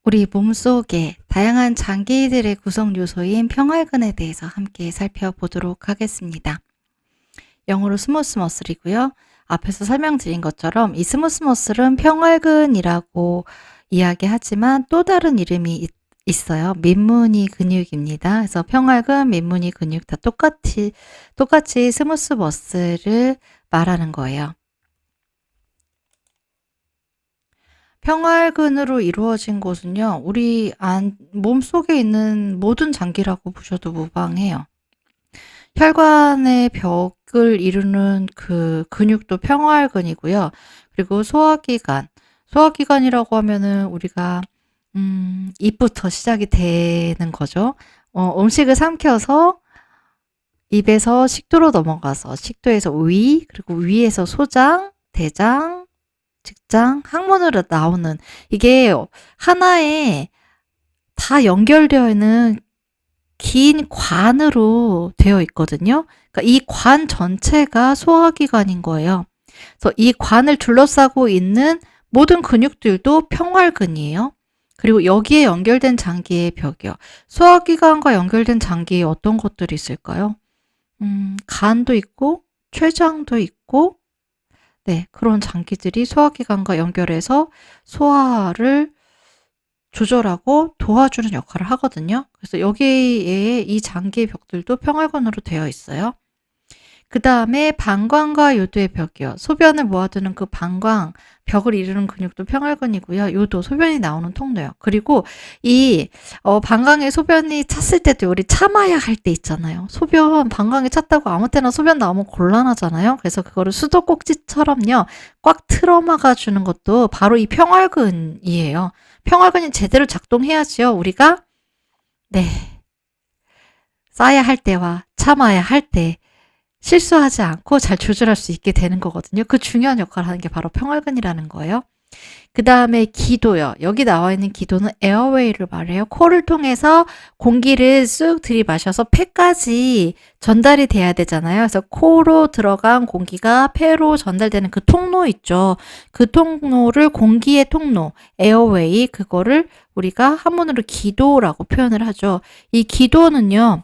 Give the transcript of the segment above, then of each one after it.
우리 몸속의 다양한 장기들의 구성 요소인 평활근에 대해서 함께 살펴보도록 하겠습니다. 영어로 스무스 머슬이고요. 앞에서 설명드린 것처럼 이 스무스 머슬은 평활근이라고 이야기하지만 또 다른 이름이 있어요. 민무늬 근육입니다. 그래서 평활근, 민무늬 근육 다 똑같이 스무스 머슬을 말하는 거예요. 평활근으로 이루어진 곳은요, 우리 몸속에 있는 모든 장기라고 보셔도 무방해요. 혈관의 벽을 이루는 그 근육도 평활근이고요. 그리고 소화기관이라고 하면은 우리가 입부터 시작이 되는 거죠. 음식을 삼켜서 입에서 식도로 넘어가서 식도에서 위, 그리고 위에서 소장, 대장, 직장, 항문으로 나오는, 이게 하나에 다 연결되어 있는 긴 관으로 되어 있거든요. 그러니까 이 관 전체가 소화기관인 거예요. 그래서 이 관을 둘러싸고 있는 모든 근육들도 평활근이에요. 그리고 여기에 연결된 장기의 벽이요. 소화기관과 연결된 장기에 어떤 것들이 있을까요? 간도 있고, 췌장도 있고, 네, 그런 장기들이 소화기관과 연결해서 소화를 조절하고 도와주는 역할을 하거든요. 그래서 여기에 이 장기의 벽들도 평활근으로 되어 있어요. 그 다음에 방광과 요도의 벽이요. 소변을 모아두는 그 방광, 벽을 이루는 근육도 평활근이고요. 요도, 소변이 나오는 통로요. 그리고 이 방광에 소변이 찼을 때도 우리 참아야 할 때 있잖아요. 방광에 찼다고 아무 때나 소변 나오면 곤란하잖아요. 그래서 그거를 수도꼭지처럼요. 꽉 틀어막아 주는 것도 바로 이 평활근이에요. 평활근이 제대로 작동해야지요. 우리가 싸야 할 때와 참아야 할 때 실수하지 않고 잘 조절할 수 있게 되는 거거든요. 그 중요한 역할을 하는 게 바로 평활근이라는 거예요. 그 다음에 기도요. 여기 나와 있는 기도는 에어웨이를 말해요. 코를 통해서 공기를 쑥 들이마셔서 폐까지 전달이 돼야 되잖아요. 그래서 코로 들어간 공기가 폐로 전달되는 그 통로 있죠. 그 통로를 공기의 통로, 에어웨이, 그거를 우리가 한문으로 기도라고 표현을 하죠. 이 기도는요.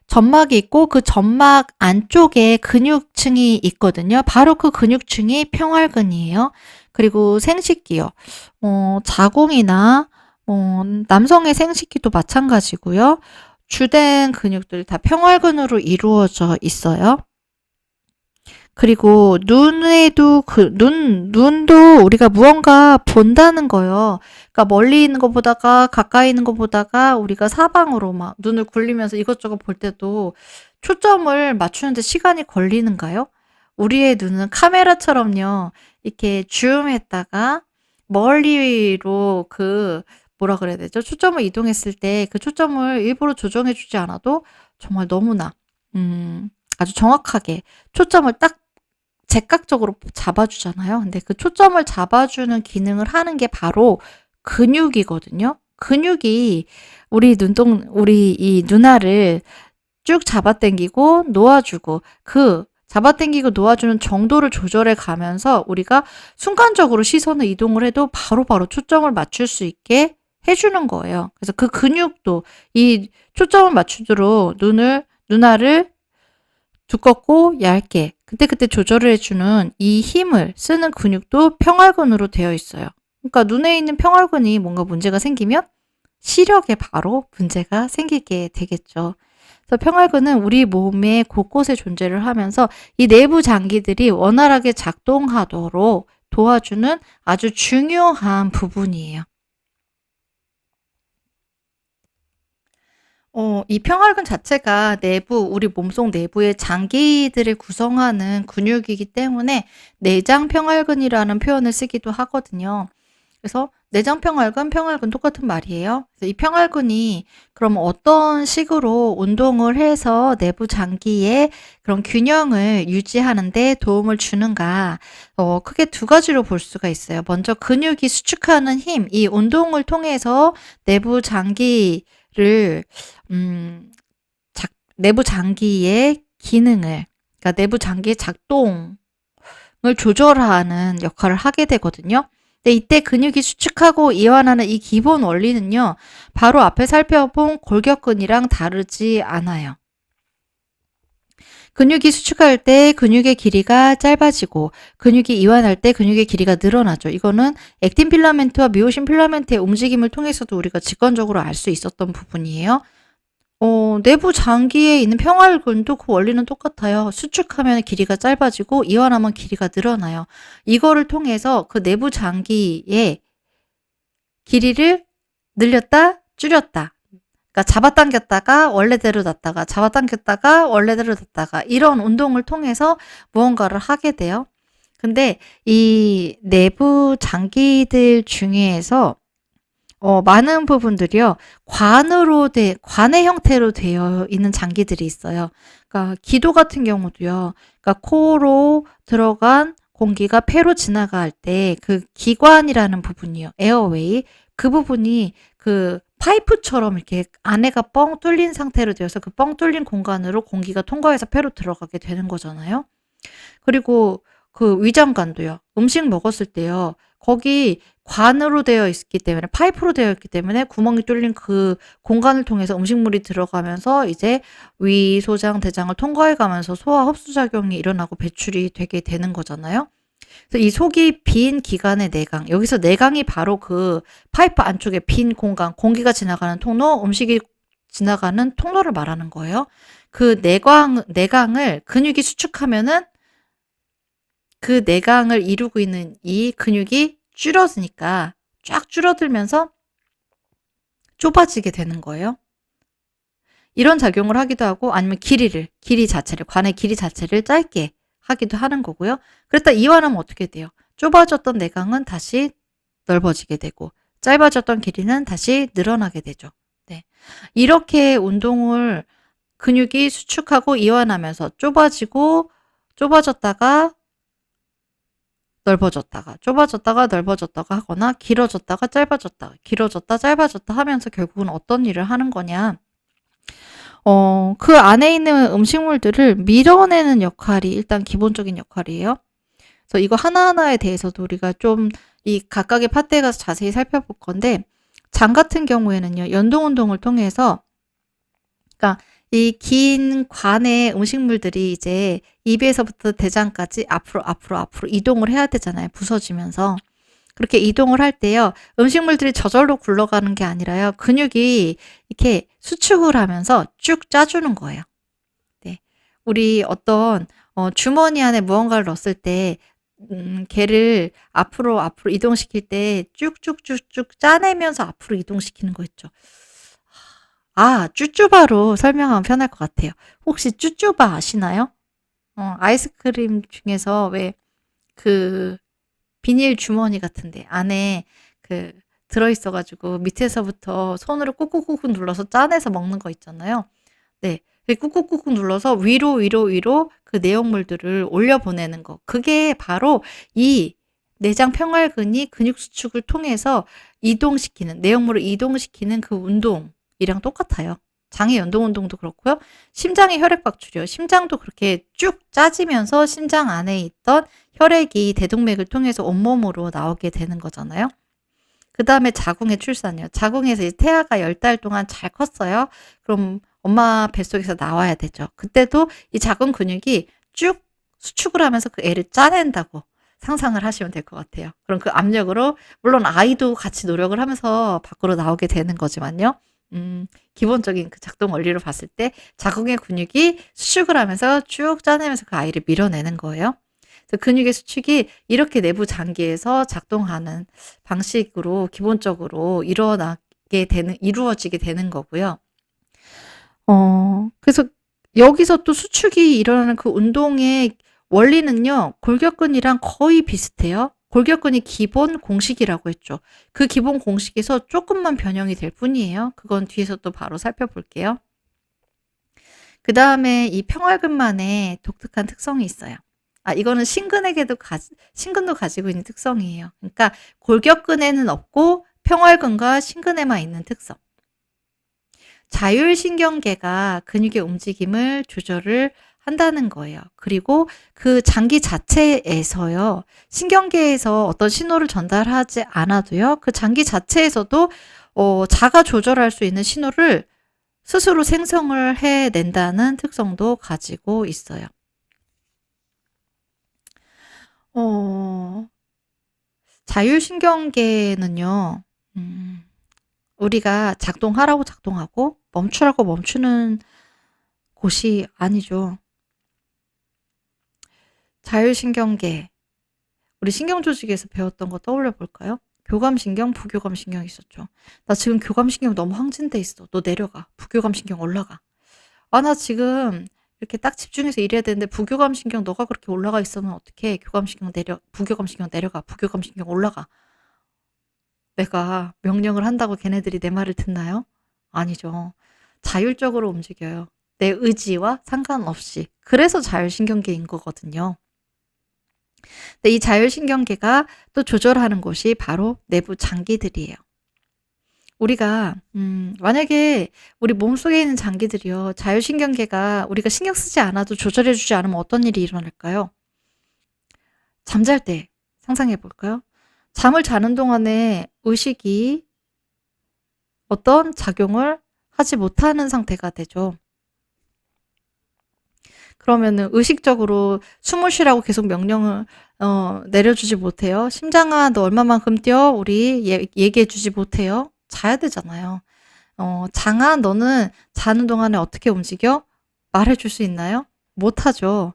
점막이 있고 그 점막 안쪽에 근육층이 있거든요. 바로 그 근육층이 평활근이에요. 그리고 생식기요. 자궁이나 남성의 생식기도 마찬가지고요. 주된 근육들 다 평활근으로 이루어져 있어요. 그리고 눈도 우리가 무언가 본다는 거요. 그러니까 멀리 있는 것보다가 가까이 있는 것보다가 우리가 사방으로 막 눈을 굴리면서 이것저것 볼 때도 초점을 맞추는데 시간이 걸리는가요? 우리의 눈은 카메라처럼요. 이렇게 줌했다가 멀리로 뭐라 그래야 되죠? 초점을 이동했을 때 그 초점을 일부러 조정해 주지 않아도 정말 너무나 아주 정확하게 초점을 딱 즉각적으로 잡아주잖아요. 근데 그 초점을 잡아주는 기능을 하는 게 바로 근육이거든요. 근육이 우리 이 눈알을 쭉 잡아당기고 놓아주고 잡아당기고 놓아주는 정도를 조절해 가면서 우리가 순간적으로 시선을 이동을 해도 바로바로 초점을 맞출 수 있게 해주는 거예요. 그래서 그 근육도 이 초점을 맞추도록 눈알을 두껍고 얇게 그때그때 조절을 해주는 이 힘을 쓰는 근육도 평활근으로 되어 있어요. 그러니까 눈에 있는 평활근이 뭔가 문제가 생기면 시력에 바로 문제가 생기게 되겠죠. 그래서 평활근은 우리 몸의 곳곳에 존재를 하면서 이 내부 장기들이 원활하게 작동하도록 도와주는 아주 중요한 부분이에요. 이 평활근 자체가 우리 몸속 내부의 장기들을 구성하는 근육이기 때문에 내장 평활근이라는 표현을 쓰기도 하거든요. 그래서 내장 평활근, 평활근 똑같은 말이에요. 그래서 이 평활근이 그럼 어떤 식으로 운동을 해서 내부 장기의 그런 균형을 유지하는 데 도움을 주는가? 크게 두 가지로 볼 수가 있어요. 먼저 근육이 수축하는 힘, 이 운동을 통해서 내부 장기를 내부 장기의 기능을, 그러니까 내부 장기의 작동을 조절하는 역할을 하게 되거든요. 근데 이때 근육이 수축하고 이완하는 이 기본 원리는요, 바로 앞에 살펴본 골격근이랑 다르지 않아요. 근육이 수축할 때 근육의 길이가 짧아지고 근육이 이완할 때 근육의 길이가 늘어나죠. 이거는 액틴 필라멘트와 미오신 필라멘트의 움직임을 통해서도 우리가 직관적으로 알 수 있었던 부분이에요. 내부 장기에 있는 평활근도 그 원리는 똑같아요. 수축하면 길이가 짧아지고 이완하면 길이가 늘어나요. 이거를 통해서 그 내부 장기의 길이를 늘렸다, 줄였다. 그러니까 잡아당겼다가 원래대로 놨다가 잡아당겼다가 원래대로 놨다가 이런 운동을 통해서 무언가를 하게 돼요. 근데 이 내부 장기들 중에서 많은 부분들이요, 관의 형태로 되어 있는 장기들이 있어요. 그러니까 기도 같은 경우도요, 그러니까 코로 들어간 공기가 폐로 지나갈 때 그 기관이라는 부분이요, 에어웨이, 그 부분이 그 파이프처럼 이렇게 안에가 뻥 뚫린 상태로 되어서 그 뻥 뚫린 공간으로 공기가 통과해서 폐로 들어가게 되는 거잖아요. 그리고 그 위장관도요. 음식 먹었을 때요, 거기 관으로 되어 있기 때문에, 파이프로 되어 있기 때문에 구멍이 뚫린 그 공간을 통해서 음식물이 들어가면서 이제 위, 소장, 대장을 통과해 가면서 소화 흡수 작용이 일어나고 배출이 되게 되는 거잖아요. 그래서 이 속이 빈 기관의 내강, 여기서 내강이 바로 그 파이프 안쪽에 빈 공간, 공기가 지나가는 통로, 음식이 지나가는 통로를 말하는 거예요. 그 내강을 근육이 수축하면은 그 내강을 이루고 있는 이 근육이 줄어드니까 쫙 줄어들면서 좁아지게 되는 거예요. 이런 작용을 하기도 하고, 아니면 길이 자체를, 관의 길이 자체를 짧게 하기도 하는 거고요. 그랬다 이완하면 어떻게 돼요? 좁아졌던 내강은 다시 넓어지게 되고 짧아졌던 길이는 다시 늘어나게 되죠. 네. 이렇게 운동을 근육이 수축하고 이완하면서 좁아졌다가 넓어졌다가 좁아졌다가 넓어졌다가 하거나 길어졌다가 짧아졌다가 길어졌다 짧아졌다 하면서 결국은 어떤 일을 하는 거냐, 그 안에 있는 음식물들을 밀어내는 역할이 일단 기본적인 역할이에요. 그래서 이거 하나하나에 대해서도 우리가 좀 이 각각의 파트에 가서 자세히 살펴볼 건데, 장 같은 경우에는요, 연동 운동을 통해서, 그러니까 이 긴 관의 음식물들이 이제 입에서부터 대장까지 앞으로 이동을 해야 되잖아요. 부서지면서. 그렇게 이동을 할 때요, 음식물들이 저절로 굴러가는 게 아니라요, 근육이 이렇게 수축을 하면서 쭉 짜주는 거예요. 네. 우리 어떤 주머니 안에 무언가를 넣었을 때 걔를 앞으로 이동시킬 때 쭉쭉쭉쭉 짜내면서 앞으로 이동시키는 거 있죠. 쭈쭈바로 설명하면 편할 것 같아요. 혹시 쭈쭈바 아시나요? 아이스크림 중에서 왜 그 비닐 주머니 같은데 안에 그 들어있어 가지고 밑에서부터 손으로 꾹꾹꾹꾹 눌러서 짜내서 먹는 거 있잖아요. 네. 꾹꾹꾹꾹 눌러서 위로 그 내용물들을 올려보내는 거. 그게 바로 이 내장 평활근이 근육 수축을 통해서 내용물을 이동시키는 그 운동이랑 똑같아요. 장의 연동 운동도 그렇고요. 심장의 혈액 박출이요. 심장도 그렇게 쭉 짜지면서 심장 안에 있던 혈액이 대동맥을 통해서 온몸으로 나오게 되는 거잖아요. 그 다음에 자궁의 출산이요. 자궁에서 이제 태아가 10달 동안 잘 컸어요. 그럼 엄마 뱃속에서 나와야 되죠. 그때도 이 자궁 근육이 쭉 수축을 하면서 그 애를 짜낸다고 상상을 하시면 될 것 같아요. 그럼 그 압력으로, 물론 아이도 같이 노력을 하면서 밖으로 나오게 되는 거지만요. 기본적인 그 작동 원리로 봤을 때 자궁의 근육이 수축을 하면서 쭉 짜내면서 그 아이를 밀어내는 거예요. 그래서 근육의 수축이 이렇게 내부 장기에서 작동하는 방식으로 기본적으로 이루어지게 되는 거고요. 그래서 여기서 또 수축이 일어나는 그 운동의 원리는요, 골격근이랑 거의 비슷해요. 골격근이 기본 공식이라고 했죠. 그 기본 공식에서 조금만 변형이 될 뿐이에요. 그건 뒤에서 또 바로 살펴볼게요. 그 다음에 이 평활근만의 독특한 특성이 있어요. 이거는 신근도 가지고 있는 특성이에요. 그러니까 골격근에는 없고 평활근과 신근에만 있는 특성. 자율신경계가 근육의 움직임을 조절을 한다는 거예요. 그리고 그 장기 자체에서요, 신경계에서 어떤 신호를 전달하지 않아도요, 그 장기 자체에서도 자가 조절할 수 있는 신호를 스스로 생성을 해낸다는 특성도 가지고 있어요. 어, 자율신경계는요, 우리가 작동하라고 작동하고 멈추라고 멈추는 곳이 아니죠. 자율신경계, 우리 신경조직에서 배웠던 거 떠올려 볼까요? 교감신경, 부교감신경 있었죠. 나 지금 교감신경 너무 황진돼 있어. 너 내려가. 부교감신경 올라가. 아, 나 지금 이렇게 딱 집중해서 일해야 되는데 부교감신경 너가 그렇게 올라가 있으면 어떡해. 부교감신경 내려가. 부교감신경 올라가. 내가 명령을 한다고 걔네들이 내 말을 듣나요? 아니죠. 자율적으로 움직여요. 내 의지와 상관없이. 그래서 자율신경계인 거거든요. 근데 이 자율신경계가 또 조절하는 곳이 바로 내부 장기들이에요. 우리가 만약에 우리 몸속에 있는 장기들이요, 자율신경계가 우리가 신경 쓰지 않아도 조절해 주지 않으면 어떤 일이 일어날까요? 잠잘 때 상상해 볼까요? 잠을 자는 동안에 의식이 어떤 작용을 하지 못하는 상태가 되죠. 그러면은 의식적으로 숨을 쉬라고 계속 명령을 내려주지 못해요. 심장아, 너 얼마만큼 뛰어? 우리 얘기해 주지 못해요. 자야 되잖아요. 장아, 너는 자는 동안에 어떻게 움직여? 말해 줄 수 있나요? 못하죠.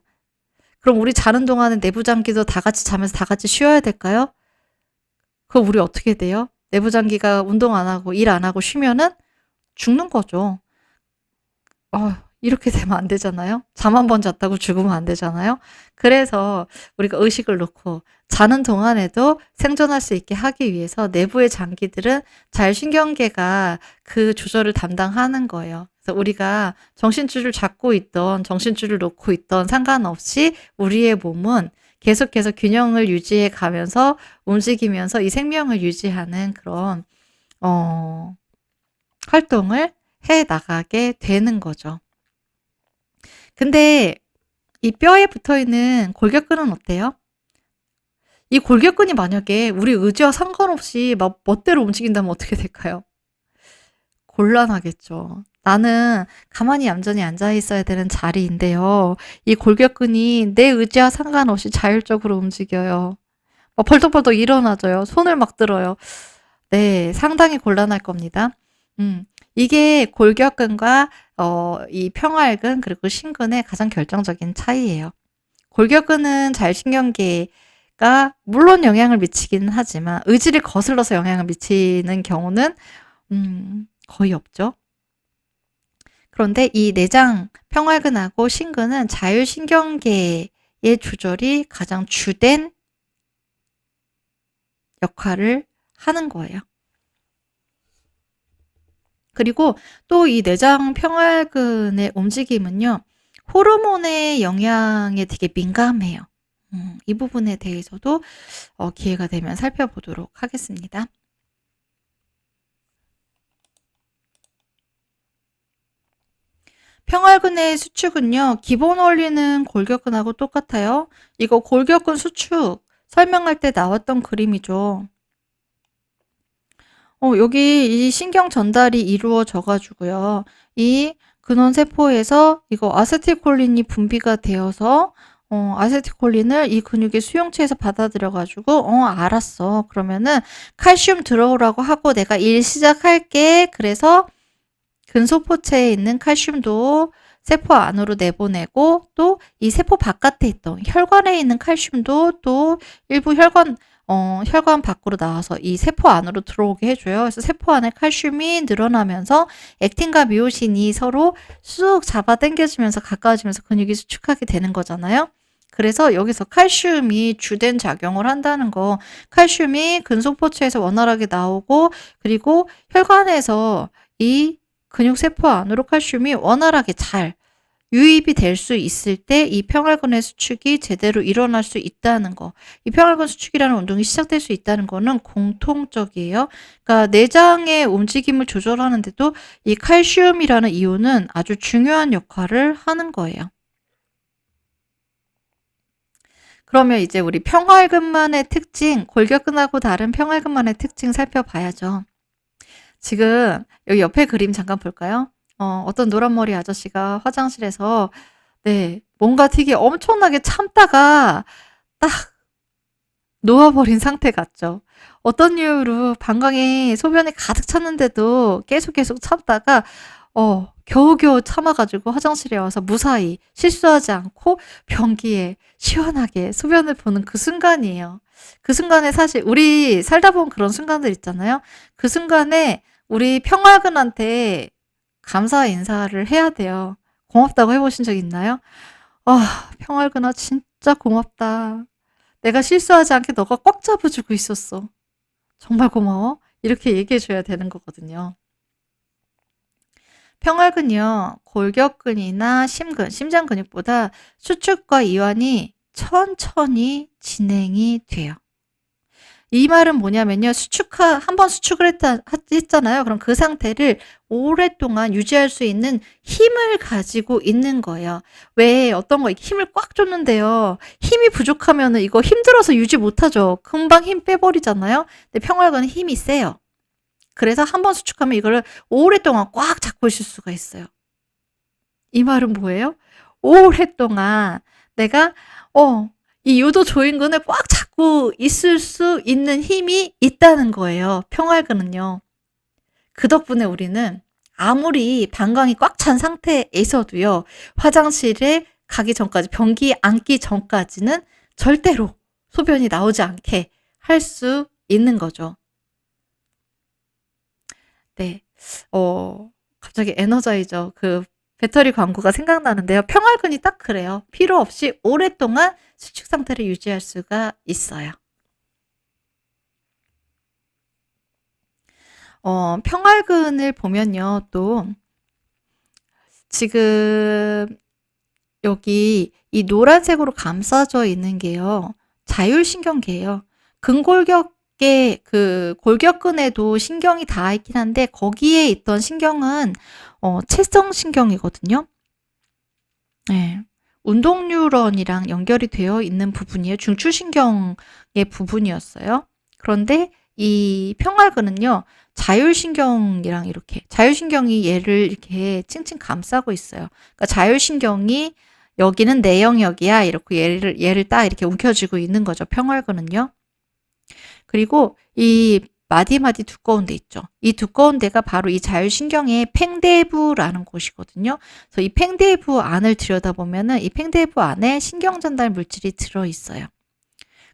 그럼 우리 자는 동안에 내부 장기도 다 같이 자면서 다 같이 쉬어야 될까요? 그럼 우리 어떻게 돼요? 내부 장기가 운동 안 하고 일 안 하고 쉬면은 죽는 거죠. 이렇게 되면 안 되잖아요. 잠 한 번 잤다고 죽으면 안 되잖아요. 그래서 우리가 의식을 놓고 자는 동안에도 생존할 수 있게 하기 위해서 내부의 장기들은 자율신경계가 그 조절을 담당하는 거예요. 그래서 우리가 정신줄을 잡고 있던 정신줄을 놓고 있던 상관없이 우리의 몸은 계속해서 균형을 유지해 가면서 움직이면서 이 생명을 유지하는 그런 활동을 해 나가게 되는 거죠. 근데 이 뼈에 붙어 있는 골격근은 어때요? 이 골격근이 만약에 우리 의지와 상관없이 막 멋대로 움직인다면 어떻게 될까요? 곤란하겠죠. 나는 가만히 얌전히 앉아 있어야 되는 자리인데요. 이 골격근이 내 의지와 상관없이 자율적으로 움직여요. 막 벌떡벌떡 일어나져요. 손을 막 들어요. 네, 상당히 곤란할 겁니다. 이게 골격근과 이 평활근 그리고 신근의 가장 결정적인 차이예요. 골격근은 자율신경계가 물론 영향을 미치기는 하지만 의지를 거슬러서 영향을 미치는 경우는 거의 없죠. 그런데 이 내장 평활근하고 신근은 자율신경계의 조절이 가장 주된 역할을 하는 거예요. 그리고 또 이 내장 평활근의 움직임은요, 호르몬의 영향에 되게 민감해요. 이 부분에 대해서도 기회가 되면 살펴보도록 하겠습니다. 평활근의 수축은요, 기본 원리는 골격근하고 똑같아요. 이거 골격근 수축 설명할 때 나왔던 그림이죠. 여기 이 신경 전달이 이루어져 가지고요. 이 근원 세포에서 이거 아세틸콜린이 분비가 되어서 아세틸콜린을 이 근육의 수용체에서 받아들여 가지고 알았어. 그러면은 칼슘 들어오라고 하고 내가 일 시작할게. 그래서 근소포체에 있는 칼슘도 세포 안으로 내보내고 또 이 세포 바깥에 있던 혈관에 있는 칼슘도 또 일부 혈관 밖으로 나와서 이 세포 안으로 들어오게 해줘요. 그래서 세포 안에 칼슘이 늘어나면서 액틴과 미오신이 서로 쑥 잡아당겨지면서 가까워지면서 근육이 수축하게 되는 거잖아요. 그래서 여기서 칼슘이 주된 작용을 한다는 거. 칼슘이 근소포체에서 원활하게 나오고 그리고 혈관에서 이 근육세포 안으로 칼슘이 원활하게 잘 유입이 될 수 있을 때 이 평활근의 수축이 제대로 일어날 수 있다는 거. 이 평활근 수축이라는 운동이 시작될 수 있다는 거는 공통적이에요. 그러니까 내장의 움직임을 조절하는데도 이 칼슘이라는 이온은 아주 중요한 역할을 하는 거예요. 그러면 이제 우리 평활근만의 특징, 골격근하고 다른 평활근만의 특징 살펴봐야죠. 지금 여기 옆에 그림 잠깐 볼까요? 어떤 노란머리 아저씨가 화장실에서 네, 뭔가 되게 엄청나게 참다가 딱 놓아버린 상태 같죠. 어떤 이유로 방광이 소변이 가득 찼는데도 계속 참다가 겨우겨우 참아가지고 화장실에 와서 무사히 실수하지 않고 변기에 시원하게 소변을 보는 그 순간이에요. 그 순간에 사실 우리 살다 보면 그런 순간들 있잖아요. 그 순간에 우리 평화근한테 감사 인사를 해야 돼요. 고맙다고 해보신 적 있나요? 평화근아 진짜 고맙다. 내가 실수하지 않게 너가 꽉 잡아주고 있었어. 정말 고마워. 이렇게 얘기해줘야 되는 거거든요. 평활근이요. 골격근이나 심근, 심장 근육보다 수축과 이완이 천천히 진행이 돼요. 이 말은 뭐냐면요. 한번 수축을 했잖아요. 그럼 그 상태를 오랫동안 유지할 수 있는 힘을 가지고 있는 거예요. 왜 어떤 거 힘을 꽉 줬는데요. 힘이 부족하면 이거 힘들어서 유지 못하죠. 금방 힘 빼버리잖아요. 근데 평활근은 힘이 세요. 그래서 한번 수축하면 이거를 오랫동안 꽉 잡고 있을 수가 있어요. 이 말은 뭐예요? 오랫동안 내가 이 요도 조인근을 꽉 잡고 있을 수 있는 힘이 있다는 거예요. 평활근은요. 그 덕분에 우리는 아무리 방광이 꽉 찬 상태에서도요. 화장실에 가기 전까지, 변기에 앉기 전까지는 절대로 소변이 나오지 않게 할 수 있는 거죠. 네. 갑자기 에너자이저 그 배터리 광고가 생각나는데요. 평활근이 딱 그래요. 필요 없이 오랫동안 수축 상태를 유지할 수가 있어요. 평활근을 보면요. 또 지금 여기 이 노란색으로 감싸져 있는 게요. 자율신경계예요. 근골격계 그 골격근에도 신경이 닿아 있긴 한데 거기에 있던 신경은 채성신경이거든요. 네. 운동 뉴런이랑 연결이 되어 있는 부분이에요. 중추신경의 부분이었어요. 그런데 이 평활근은요. 자율신경이랑 이렇게 자율신경이 얘를 이렇게 칭칭 감싸고 있어요. 그러니까 자율신경이 여기는 내 영역이야 이렇게 얘를 딱 이렇게 움켜쥐고 있는 거죠. 평활근은요. 그리고 이 마디마디 두꺼운 데 있죠. 이 두꺼운 데가 바로 이 자율신경의 팽대부라는 곳이거든요. 그래서 이 팽대부 안을 들여다보면은 이 팽대부 안에 신경전달 물질이 들어있어요.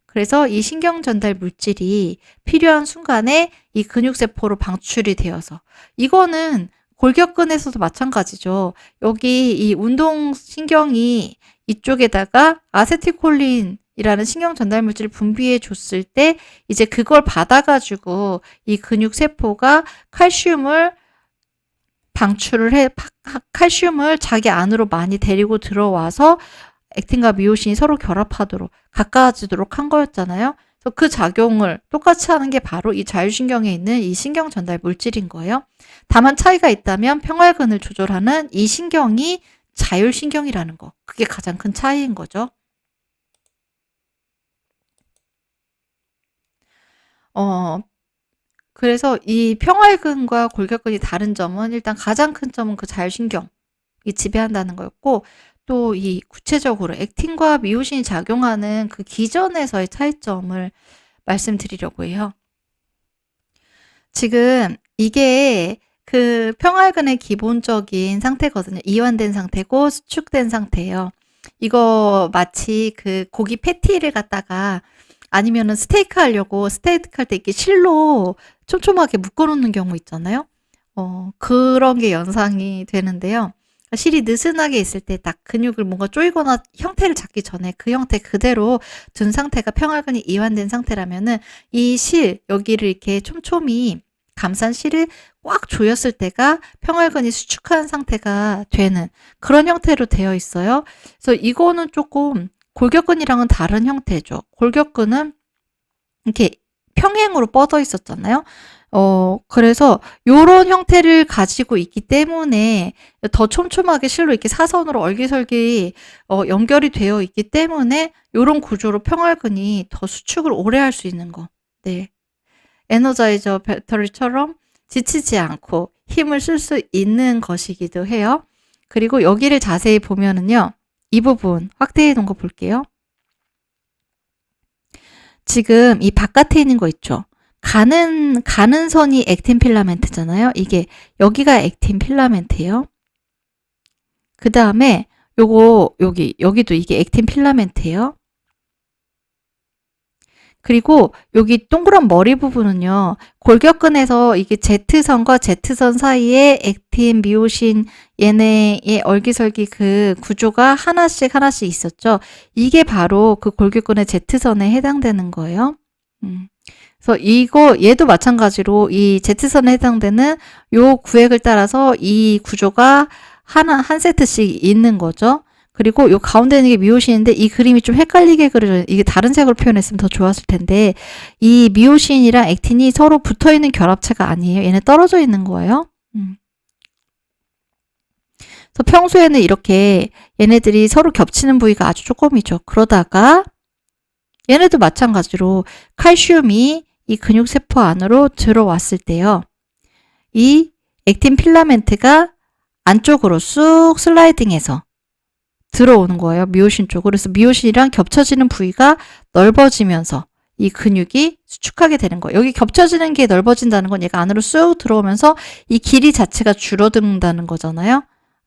그래서 이 신경전달 물질이 필요한 순간에 이 근육세포로 방출이 되어서 이거는 골격근에서도 마찬가지죠. 여기 이 운동신경이 이쪽에다가 아세틸콜린이라는 신경 전달 물질을 분비해 줬을 때 이제 그걸 받아가지고 이 근육세포가 칼슘을 칼슘을 자기 안으로 많이 데리고 들어와서 액틴과 미오신이 서로 결합하도록 가까워지도록 한 거였잖아요. 그래서 그 작용을 똑같이 하는 게 바로 이 자율신경에 있는 이 신경 전달 물질인 거예요. 다만 차이가 있다면 평활근을 조절하는 이 신경이 자율신경이라는 거. 그게 가장 큰 차이인 거죠. 그래서 이 평활근과 골격근이 다른 점은 일단 가장 큰 점은 그 자율신경이 지배한다는 거였고 또 이 구체적으로 액틴과 미오신이 작용하는 그 기전에서의 차이점을 말씀드리려고 해요. 지금 이게 그 평활근의 기본적인 상태거든요. 이완된 상태고 수축된 상태예요. 이거 마치 그 고기 패티를 갖다가 아니면은 스테이크 하려고 스테이크 할 때 이렇게 실로 촘촘하게 묶어놓는 경우 있잖아요. 그런 게 연상이 되는데요. 실이 느슨하게 있을 때 딱 근육을 뭔가 조이거나 형태를 잡기 전에 그 형태 그대로 둔 상태가 평활근이 이완된 상태라면은 이 실 여기를 이렇게 촘촘히 감싼 실을 꽉 조였을 때가 평활근이 수축한 상태가 되는 그런 형태로 되어 있어요. 그래서 이거는 조금 골격근이랑은 다른 형태죠. 골격근은 이렇게 평행으로 뻗어 있었잖아요. 그래서 요런 형태를 가지고 있기 때문에 더 촘촘하게 실로 이렇게 사선으로 얼기설기 연결이 되어 있기 때문에 요런 구조로 평활근이 더 수축을 오래 할 수 있는 거. 네. 에너자이저 배터리처럼 지치지 않고 힘을 쓸 수 있는 것이기도 해요. 그리고 여기를 자세히 보면은요. 이 부분 확대해 놓은 거 볼게요. 지금 이 바깥에 있는 거 있죠? 가는 선이 액틴 필라멘트잖아요. 이게 여기가 액틴 필라멘트예요. 그 다음에 요거 여기도 이게 액틴 필라멘트예요. 그리고 여기 동그란 머리 부분은요. 골격근에서 이게 Z선과 Z선 사이에 액틴, 미오신 얘네의 얼기설기 그 구조가 하나씩 있었죠. 이게 바로 그 골격근의 Z선에 해당되는 거예요. 그래서 얘도 마찬가지로 이 Z선에 해당되는 요 구획을 따라서 이 구조가 한 세트씩 있는 거죠. 그리고 요 가운데 있는 게 미오신인데 이 그림이 좀 헷갈리게 그려져. 이게 다른 색으로 표현했으면 더 좋았을 텐데 이 미오신이랑 액틴이 서로 붙어 있는 결합체가 아니에요. 얘네 떨어져 있는 거예요. 그래서 평소에는 이렇게 얘네들이 서로 겹치는 부위가 아주 조금이죠. 그러다가 얘네도 마찬가지로 칼슘이 이 근육세포 안으로 들어왔을 때요. 이 액틴 필라멘트가 안쪽으로 쑥 슬라이딩해서 들어오는 거예요. 미오신 쪽으로. 그래서 미오신이랑 겹쳐지는 부위가 넓어지면서 이 근육이 수축하게 되는 거예요. 여기 겹쳐지는 게 넓어진다는 건 얘가 안으로 쑥 들어오면서 이 길이 자체가 줄어든다는 거잖아요.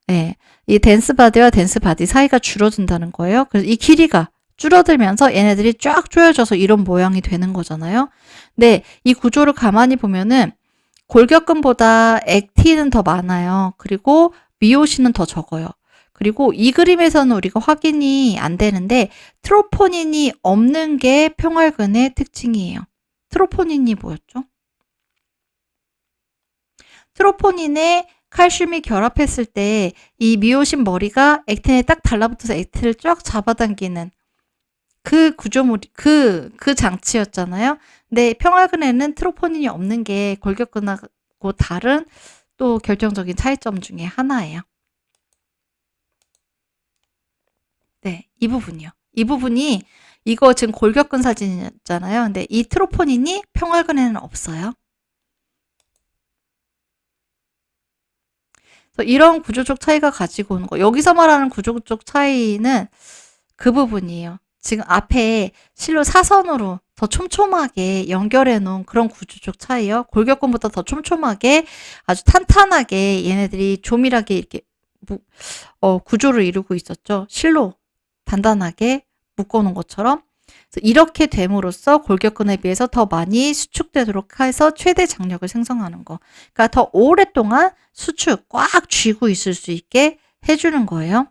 네. 이 댄스 바디와 댄스 바디 사이가 줄어든다는 거예요. 그래서 이 길이가 줄어들면서 얘네들이 쫙 조여져서 이런 모양이 되는 거잖아요. 근데 이 구조를 가만히 보면은 골격근보다 액틴은 더 많아요. 그리고 미오신은 더 적어요. 그리고 이 그림에서는 우리가 확인이 안 되는데 트로포닌이 없는 게 평활근의 특징이에요. 트로포닌이 뭐였죠? 트로포닌에 칼슘이 결합했을 때 이 미오신 머리가 액틴에 딱 달라붙어서 액틴을 쫙 잡아당기는 그 구조물이 그 장치였잖아요. 근데 평활근에는 트로포닌이 없는 게 골격근하고 다른 또 결정적인 차이점 중에 하나예요. 네, 이 부분이요. 이 부분이 이거 지금 골격근 사진이잖아요. 근데 이 트로포닌이 평활근에는 없어요. 그래서 이런 구조적 차이가 가지고 오는 거. 여기서 말하는 구조적 차이는 그 부분이에요. 지금 앞에 실로 사선으로 더 촘촘하게 연결해 놓은 그런 구조적 차이요. 골격근보다 더 촘촘하게 아주 탄탄하게 얘네들이 조밀하게 이렇게 구조를 이루고 있었죠. 실로 단단하게 묶어놓은 것처럼. 그래서 이렇게 됨으로써 골격근에 비해서 더 많이 수축되도록 해서 최대 장력을 생성하는 거. 그러니까 더 오랫동안 수축 꽉 쥐고 있을 수 있게 해주는 거예요.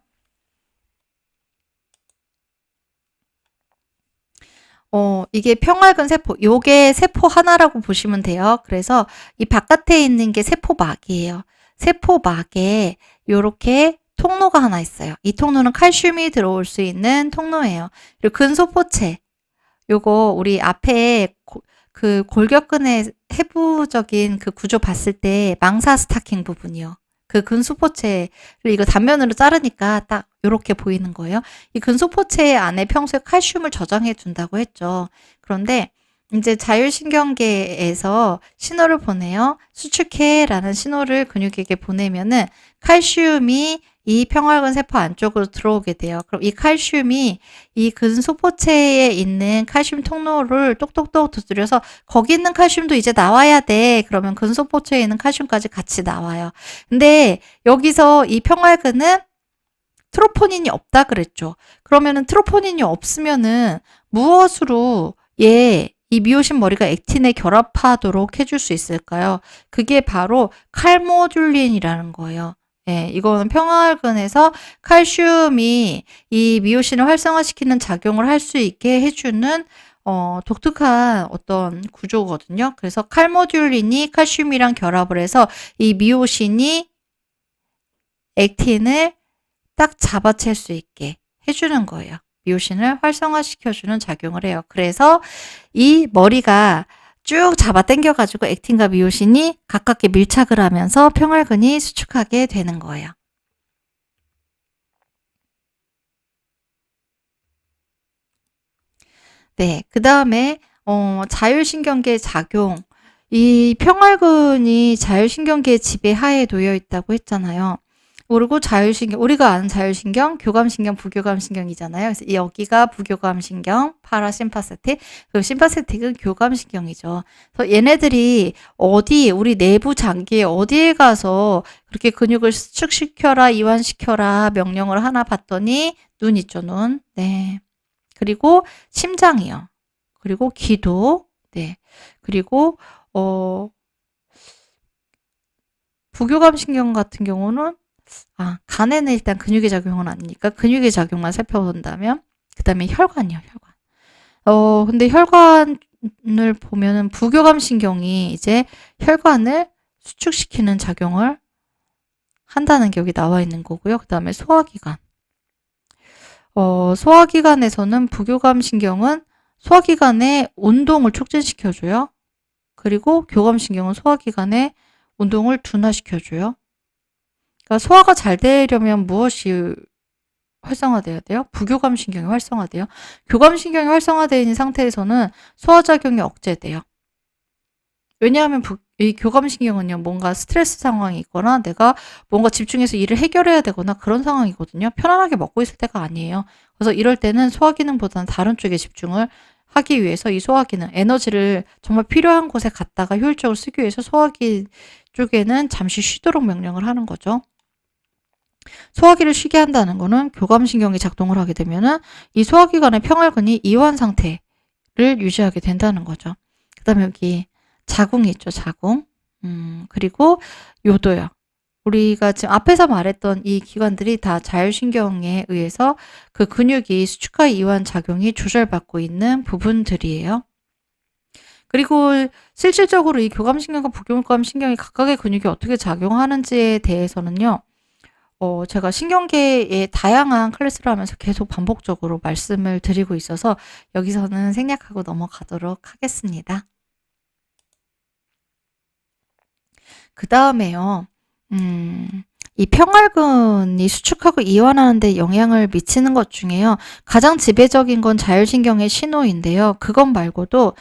이게 평활근 세포, 요게 세포 하나라고 보시면 돼요. 그래서 이 바깥에 있는 게 세포막이에요. 세포막에 요렇게 통로가 하나 있어요. 이 통로는 칼슘이 들어올 수 있는 통로예요. 그리고 근소포체, 요거 우리 앞에 그 골격근의 해부적인 그 구조 봤을 때 망사 스타킹 부분이요. 그 근소포체를 이거 단면으로 자르니까 딱 요렇게 보이는 거예요. 이 근소포체 안에 평소에 칼슘을 저장해 둔다고 했죠. 그런데 이제 자율신경계에서 신호를 보내요. 수축해라는 신호를 근육에게 보내면은 칼슘이 이 평활근 세포 안쪽으로 들어오게 돼요. 그럼 이 칼슘이 이 근소포체에 있는 칼슘 통로를 똑똑똑 두드려서 거기 있는 칼슘도 이제 나와야 돼. 그러면 근소포체에 있는 칼슘까지 같이 나와요. 근데 여기서 이 평활근은 트로포닌이 없다 그랬죠. 그러면은 트로포닌이 없으면은 무엇으로 이 미오신 머리가 액틴에 결합하도록 해줄 수 있을까요? 그게 바로 칼모듈린이라는 거예요. 예, 이거는 평활근에서 칼슘이 이 미오신을 활성화시키는 작용을 할 수 있게 해주는 독특한 어떤 구조거든요. 그래서 칼모듈린이 칼슘이랑 결합을 해서 이 미오신이 액틴을 딱 잡아챌 수 있게 해주는 거예요. 미오신을 활성화시켜주는 작용을 해요. 그래서 이 머리가 쭉 잡아 당겨가지고 액틴과 미오신이 가깝게 밀착을 하면서 평활근이 수축하게 되는 거예요. 네, 그 다음에 자율신경계 작용. 이 평활근이 자율신경계 지배하에 놓여 있다고 했잖아요. 그리고 자율신경, 우리가 아는 자율신경, 교감신경, 부교감신경이잖아요. 그래서 여기가 부교감신경, 파라심파세틱, 그리고 심파세틱은 교감신경이죠. 그래서 얘네들이 우리 내부 장기에 어디에 가서 그렇게 근육을 수축시켜라, 이완시켜라 명령을 하나 봤더니 눈 있죠, 눈. 네. 그리고 심장이요. 그리고 기도. 네. 그리고 부교감신경 같은 경우는 간에는 일단 근육의 작용은 아니니까 근육의 작용만 살펴본다면 그다음에 혈관이요, 혈관. 근데 혈관을 보면은 부교감신경이 이제 혈관을 수축시키는 작용을 한다는 게 여기 나와 있는 거고요. 그다음에 소화기관. 소화기관에서는 부교감신경은 소화기관의 운동을 촉진시켜줘요. 그리고 교감신경은 소화기관의 운동을 둔화시켜줘요. 그러니까 소화가 잘 되려면 무엇이 활성화돼야 돼요? 부교감신경이 활성화돼요. 교감신경이 활성화되어 있는 상태에서는 소화작용이 억제돼요. 왜냐하면 이 교감신경은요, 뭔가 스트레스 상황이 있거나 내가 뭔가 집중해서 일을 해결해야 되거나 그런 상황이거든요. 편안하게 먹고 있을 때가 아니에요. 그래서 이럴 때는 소화기능보다는 다른 쪽에 집중을 하기 위해서 이 소화기능, 에너지를 정말 필요한 곳에 갖다가 효율적으로 쓰기 위해서 소화기 쪽에는 잠시 쉬도록 명령을 하는 거죠. 소화기를 쉬게 한다는 거는 교감신경이 작동을 하게 되면은 이 소화기관의 평활근이 이완 상태를 유지하게 된다는 거죠. 그 다음에 여기 자궁이 있죠, 자궁. 그리고 요도요. 우리가 지금 앞에서 말했던 이 기관들이 다 자율신경에 의해서 그 근육이 수축과 이완 작용이 조절받고 있는 부분들이에요. 그리고 실질적으로 이 교감신경과 부교감신경이 각각의 근육이 어떻게 작용하는지에 대해서는요, 제가 신경계의 다양한 클래스를 하면서 계속 반복적으로 말씀을 드리고 있어서 여기서는 생략하고 넘어가도록 하겠습니다. 그 다음에요, 이 평활근이 수축하고 이완하는 데 영향을 미치는 것 중에요. 가장 지배적인 건 자율신경의 신호인데요. 그것 말고도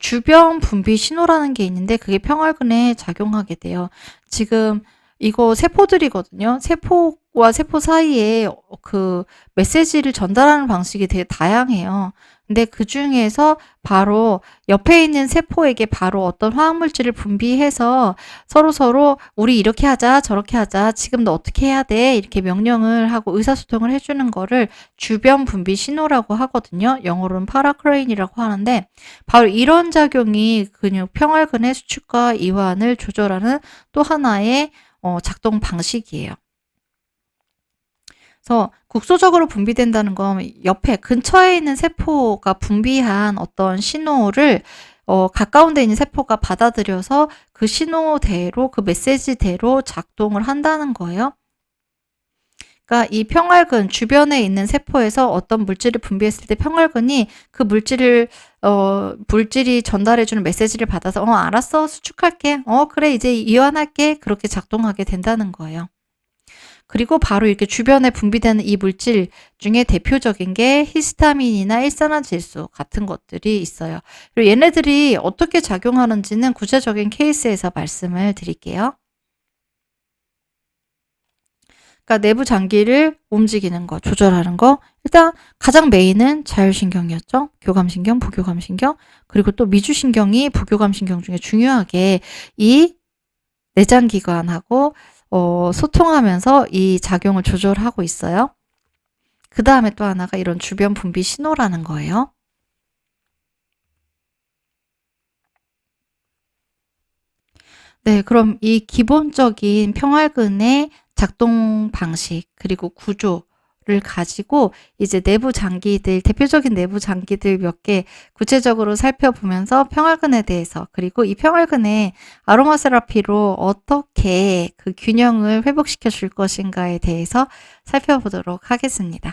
주변 분비 신호라는 게 있는데 그게 평활근에 작용하게 돼요. 지금 이거 세포들이거든요. 세포와 세포 사이에 그 메시지를 전달하는 방식이 되게 다양해요. 근데 그 중에서 바로 옆에 있는 세포에게 바로 어떤 화학물질을 분비해서 서로 우리 이렇게 하자, 저렇게 하자, 지금 너 어떻게 해야 돼? 이렇게 명령을 하고 의사소통을 해주는 거를 주변 분비 신호라고 하거든요. 영어로는 파라크레인이라고 하는데 바로 이런 작용이 근육 평활근의 수축과 이완을 조절하는 또 하나의 작동 방식이에요. 그래서 국소적으로 분비된다는 건 옆에 근처에 있는 세포가 분비한 어떤 신호를 가까운 데 있는 세포가 받아들여서 그 신호대로 그 메시지대로 작동을 한다는 거예요. 그러니까 이 평활근 주변에 있는 세포에서 어떤 물질을 분비했을 때 평활근이 그 물질이 전달해주는 메시지를 받아서 알았어, 수축할게, 그래, 이제 이완할게, 그렇게 작동하게 된다는 거예요. 그리고 바로 이렇게 주변에 분비되는 이 물질 중에 대표적인 게 히스타민이나 일산화질소 같은 것들이 있어요. 그리고 얘네들이 어떻게 작용하는지는 구체적인 케이스에서 말씀을 드릴게요. 그러니까 내부 장기를 움직이는 거, 조절하는 거. 일단 가장 메인은 자율신경이었죠. 교감신경, 부교감신경. 그리고 또 미주신경이 부교감신경 중에 중요하게 이 내장기관하고 소통하면서 이 작용을 조절하고 있어요. 그 다음에 또 하나가 이런 주변 분비 신호라는 거예요. 네, 그럼 이 기본적인 평활근의 작동 방식 그리고 구조를 가지고 이제 내부 장기들, 대표적인 내부 장기들 몇 개 구체적으로 살펴보면서 평활근에 대해서 그리고 이 평활근의 아로마 세라피로 어떻게 그 균형을 회복시켜 줄 것인가에 대해서 살펴보도록 하겠습니다.